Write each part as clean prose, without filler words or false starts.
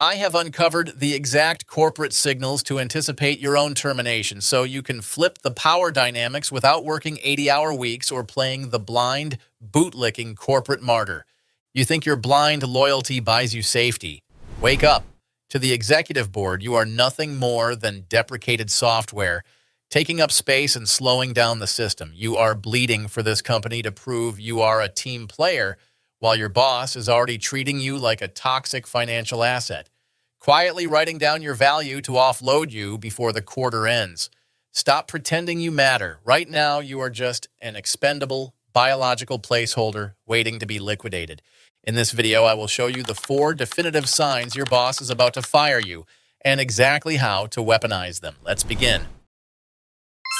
I have uncovered the exact corporate signals to anticipate your own termination so you can flip the power dynamics without working 80-hour weeks or playing the blind, bootlicking corporate martyr. You think your blind loyalty buys you safety? Wake up. To the executive board, you are nothing more than deprecated software, taking up space and slowing down the system. You are bleeding for this company to prove you are a team player, while your boss is already treating you like a toxic financial asset, quietly writing down your value to offload you before the quarter ends. Stop pretending you matter. Right now, you are just an expendable, biological placeholder waiting to be liquidated. In this video, I will show you the 4 definitive signs your boss is about to fire you and exactly how to weaponize them. Let's begin.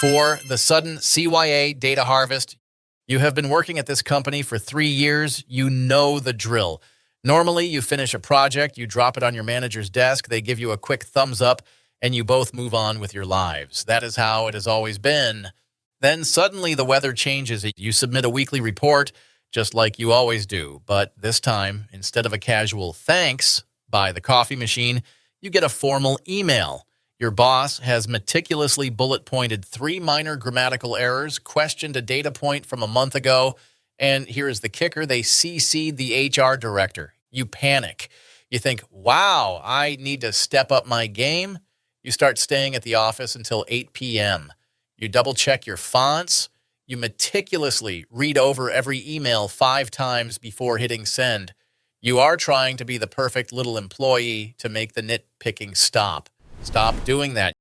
4. The sudden CYA data harvest. You have been working at this company for 3 years. You know the drill. Normally, you finish a project, you drop it on your manager's desk, they give you a quick thumbs up, and you both move on with your lives. That is how it has always been. Then suddenly the weather changes. You submit a weekly report, just like you always do. But this time, instead of a casual thanks by the coffee machine, you get a formal email. Your boss has meticulously bullet-pointed 3 minor grammatical errors, questioned a data point from a month ago, and here is the kicker, they CC'd the HR director. You panic. You think, wow, I need to step up my game. You start staying at the office until 8 p.m. You double-check your fonts. You meticulously read over every email 5 times before hitting send. You are trying to be the perfect little employee to make the nitpicking stop. Stop doing that.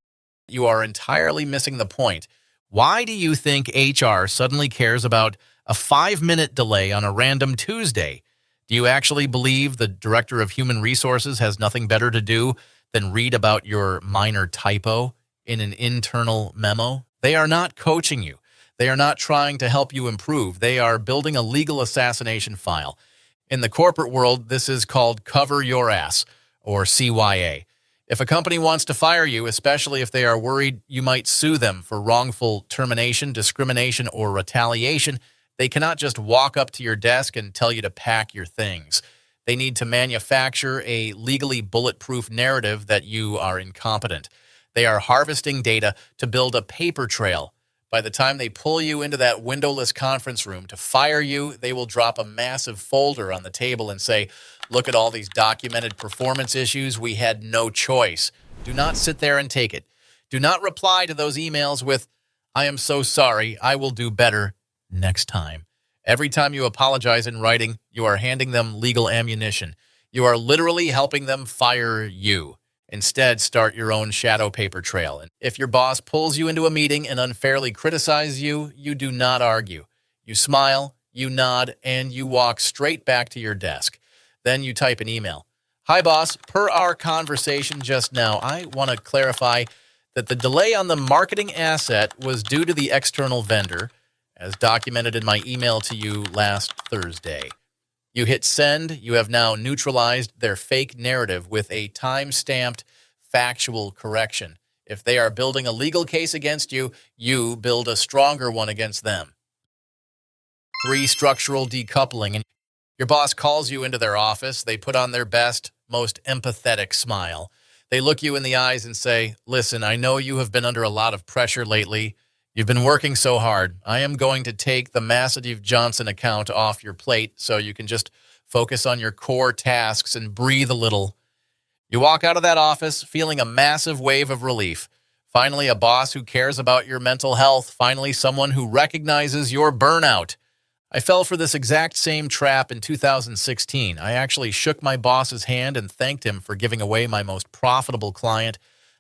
You are entirely missing the point. Why do you think HR suddenly cares about a 5-minute delay on a random Tuesday? Do you actually believe the director of human resources has nothing better to do than read about your minor typo in an internal memo? They are not coaching you. They are not trying to help you improve. They are building a legal assassination file. In the corporate world, this is called cover your ass, or CYA. If a company wants to fire you, especially if they are worried you might sue them for wrongful termination, discrimination, or retaliation, they cannot just walk up to your desk and tell you to pack your things. They need to manufacture a legally bulletproof narrative that you are incompetent. They are harvesting data to build a paper trail. By the time they pull you into that windowless conference room to fire you, they will drop a massive folder on the table and say, look at all these documented performance issues. We had no choice. Do not sit there and take it. Do not reply to those emails with, I am so sorry, I will do better next time. Every time you apologize in writing, you are handing them legal ammunition. You are literally helping them fire you. Instead, start your own shadow paper trail. And if your boss pulls you into a meeting and unfairly criticizes you, you do not argue. You smile, you nod, and you walk straight back to your desk. Then you type an email. Hi, boss. Per our conversation just now, I want to clarify that the delay on the marketing asset was due to the external vendor, as documented in my email to you last Thursday. You hit send. You have now neutralized their fake narrative with a time-stamped factual correction. If they are building a legal case against you, you build a stronger one against them. 3. Structural decoupling. And your boss calls you into their office. They put on their best, most empathetic smile. They look you in the eyes and say, listen, I know you have been under a lot of pressure lately. You've been working so hard. I am going to take the Massive Johnson account off your plate so you can just focus on your core tasks and breathe a little. You walk out of that office feeling a massive wave of relief. Finally, a boss who cares about your mental health. Finally, someone who recognizes your burnout. I fell for this exact same trap in 2016. I actually shook my boss's hand and thanked him for giving away my most profitable client.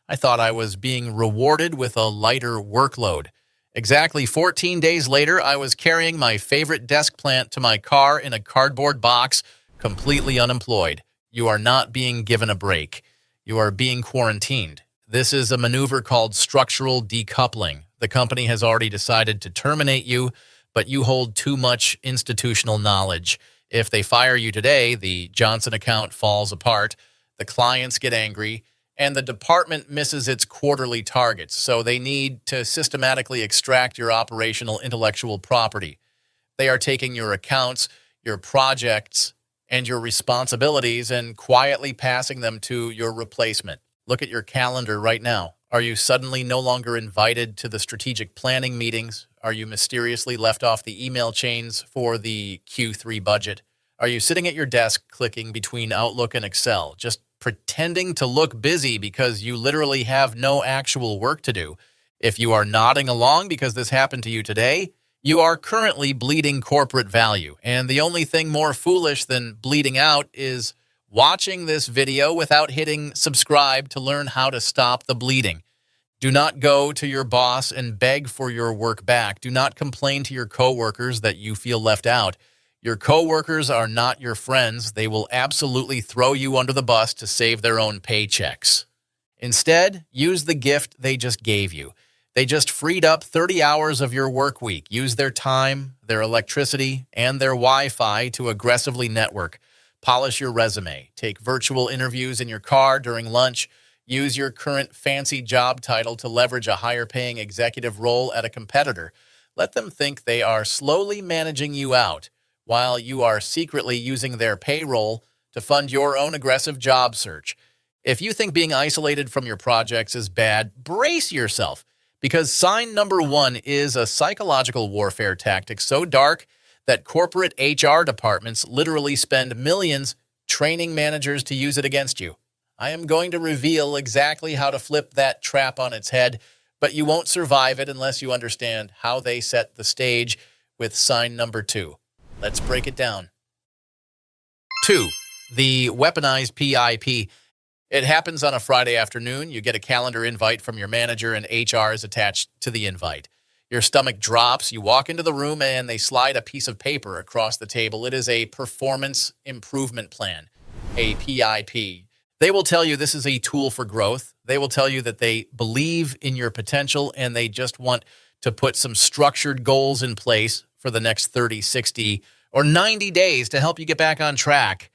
I thought I was being rewarded with a lighter workload. Exactly 14 days later, I was carrying my favorite desk plant to my car in a cardboard box, completely unemployed. You are not being given a break. You are being quarantined. This is a maneuver called structural decoupling. The company has already decided to terminate you, but you hold too much institutional knowledge. If they fire you today, the Johnson account falls apart, the clients get angry, and the department misses its quarterly targets, so they need to systematically extract your operational intellectual property. They are taking your accounts, your projects, and your responsibilities and quietly passing them to your replacement. Look at your calendar right now. Are you suddenly no longer invited to the strategic planning meetings? Are you mysteriously left off the email chains for the Q3 budget? Are you sitting at your desk clicking between Outlook and Excel, just pretending to look busy because you literally have no actual work to do? If you are nodding along because this happened to you today, you are currently bleeding corporate value. And the only thing more foolish than bleeding out is watching this video without hitting subscribe to learn how to stop the bleeding. Do not go to your boss and beg for your work back. Do not complain to your coworkers that you feel left out. Your coworkers are not your friends. They will absolutely throw you under the bus to save their own paychecks. Instead, use the gift they just gave you. They just freed up 30 hours of your work week. Use their time, their electricity, and their Wi-Fi to aggressively network. Polish your resume. Take virtual interviews in your car during lunch. Use your current fancy job title to leverage a higher-paying executive role at a competitor. Let them think they are slowly managing you out while you are secretly using their payroll to fund your own aggressive job search. If you think being isolated from your projects is bad, brace yourself, because sign number 1 is a psychological warfare tactic so dark that corporate HR departments literally spend millions training managers to use it against you. I am going to reveal exactly how to flip that trap on its head, but you won't survive it unless you understand how they set the stage with sign number 2. Let's break it down. 2. The weaponized PIP. It happens on a Friday afternoon. You get a calendar invite from your manager and HR is attached to the invite. Your stomach drops. You walk into the room and they slide a piece of paper across the table. It is a performance improvement plan, a PIP. They will tell you this is a tool for growth. They will tell you that they believe in your potential and they just want to put some structured goals in place for the next 30, 60, or 90 days to help you get back on track.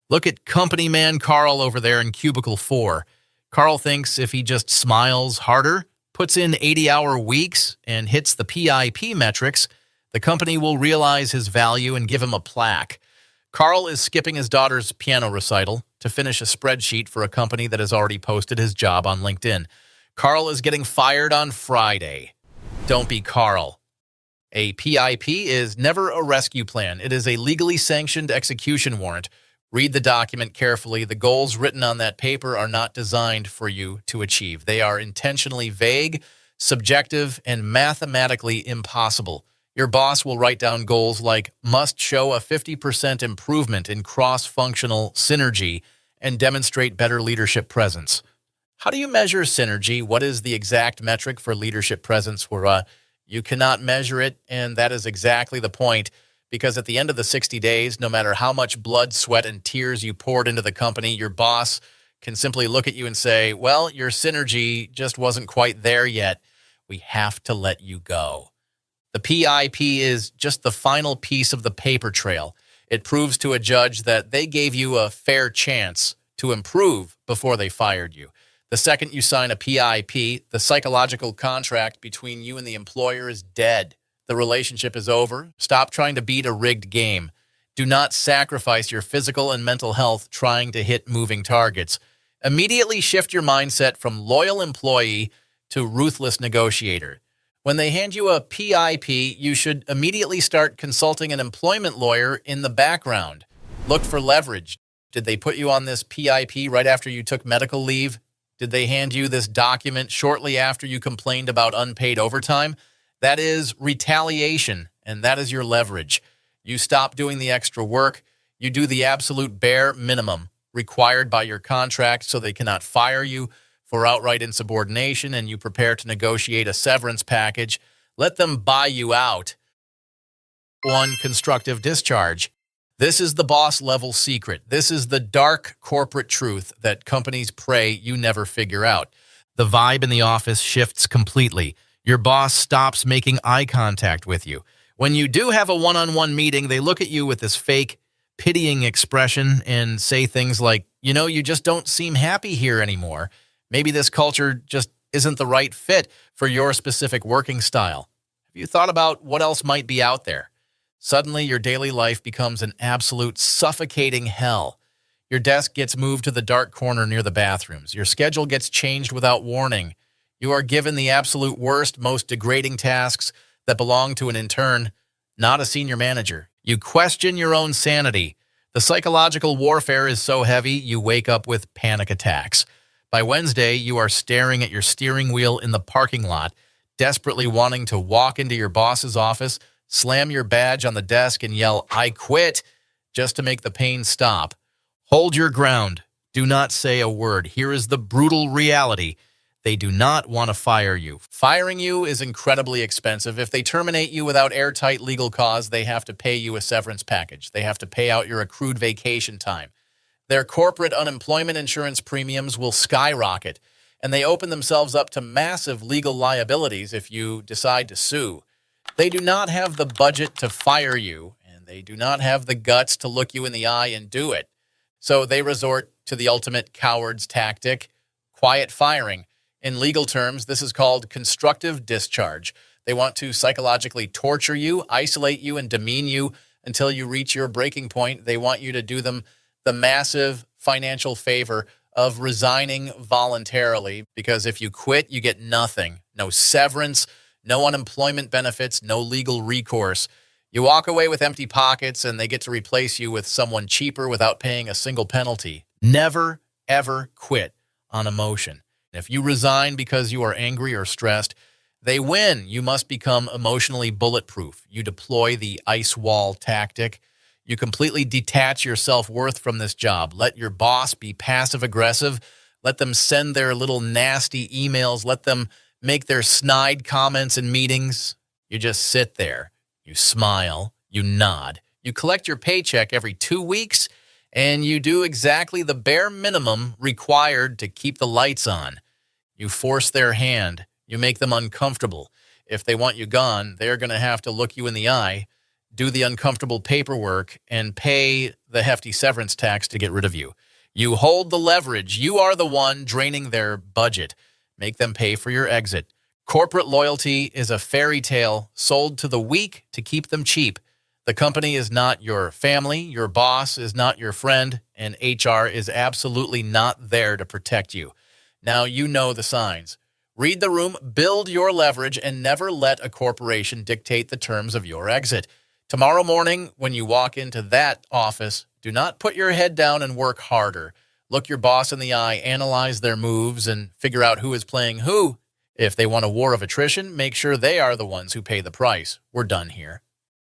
Look at company man Carl over there in cubicle 4. Carl thinks if he just smiles harder, puts in 80-hour weeks, and hits the PIP metrics, the company will realize his value and give him a plaque. Carl is skipping his daughter's piano recital to finish a spreadsheet for a company that has already posted his job on LinkedIn. Carl is getting fired on Friday. Don't be Carl. A PIP is never a rescue plan. It is a legally sanctioned execution warrant. Read the document carefully. The goals written on that paper are not designed for you to achieve. They are intentionally vague, subjective, and mathematically impossible. Your boss will write down goals like must show a 50% improvement in cross-functional synergy and demonstrate better leadership presence. How do you measure synergy? What is the exact metric for leadership presence? You cannot measure it, and that is exactly the point, because at the end of the 60 days, no matter how much blood, sweat, and tears you poured into the company, your boss can simply look at you and say, well, your synergy just wasn't quite there yet. We have to let you go. The PIP is just the final piece of the paper trail. It proves to a judge that they gave you a fair chance to improve before they fired you. The second you sign a PIP, the psychological contract between you and the employer is dead. The relationship is over. Stop trying to beat a rigged game. Do not sacrifice your physical and mental health trying to hit moving targets. Immediately shift your mindset from loyal employee to ruthless negotiator. When they hand you a PIP, you should immediately start consulting an employment lawyer in the background. Look for leverage. Did they put you on this PIP right after you took medical leave? Did they hand you this document shortly after you complained about unpaid overtime? That is retaliation, and that is your leverage. You stop doing the extra work. You do the absolute bare minimum required by your contract so they cannot fire you for outright insubordination, and you prepare to negotiate a severance package. Let them buy you out. 1. Constructive discharge. This is the boss-level secret. This is the dark corporate truth that companies pray you never figure out. The vibe in the office shifts completely. Your boss stops making eye contact with you. When you do have a one-on-one meeting, they look at you with this fake, pitying expression and say things like, you just don't seem happy here anymore. Maybe this culture just isn't the right fit for your specific working style. Have you thought about what else might be out there? Suddenly, your daily life becomes an absolute suffocating hell. Your desk gets moved to the dark corner near the bathrooms. Your schedule gets changed without warning. You are given the absolute worst, most degrading tasks that belong to an intern, not a senior manager. You question your own sanity. The psychological warfare is so heavy, you wake up with panic attacks. By Wednesday, you are staring at your steering wheel in the parking lot, desperately wanting to walk into your boss's office, slam your badge on the desk, and yell, "I quit," just to make the pain stop. Hold your ground. Do not say a word. Here is the brutal reality. They do not want to fire you. Firing you is incredibly expensive. If they terminate you without airtight legal cause, they have to pay you a severance package. They have to pay out your accrued vacation time. Their corporate unemployment insurance premiums will skyrocket, and they open themselves up to massive legal liabilities if you decide to sue. They do not have the budget to fire you, and they do not have the guts to look you in the eye and do it. So they resort to the ultimate coward's tactic, quiet firing. In legal terms, this is called constructive discharge. They want to psychologically torture you, isolate you, and demean you until you reach your breaking point. They want you to do them the massive financial favor of resigning voluntarily, because if you quit, you get nothing. No severance, no unemployment benefits, no legal recourse. You walk away with empty pockets, and they get to replace you with someone cheaper without paying a single penalty. Never, ever quit on emotion. If you resign because you are angry or stressed, they win. You must become emotionally bulletproof. You deploy the ice wall tactic. You completely detach your self-worth from this job. Let your boss be passive-aggressive. Let them send their little nasty emails. Let them make their snide comments in meetings. You just sit there. You smile. You nod. You collect your paycheck every 2 weeks, and you do exactly the bare minimum required to keep the lights on. You force their hand. You make them uncomfortable. If they want you gone, they're going to have to look you in the eye, do the uncomfortable paperwork, and pay the hefty severance tax to get rid of you. You hold the leverage. You are the one draining their budget. Make them pay for your exit. Corporate loyalty is a fairy tale sold to the weak to keep them cheap. The company is not your family. Your boss is not your friend, and HR is absolutely not there to protect you. Now you know the signs. Read the room, build your leverage, and never let a corporation dictate the terms of your exit. Tomorrow morning, when you walk into that office, do not put your head down and work harder. Look your boss in the eye, analyze their moves, and figure out who is playing who. If they want a war of attrition, make sure they are the ones who pay the price. We're done here.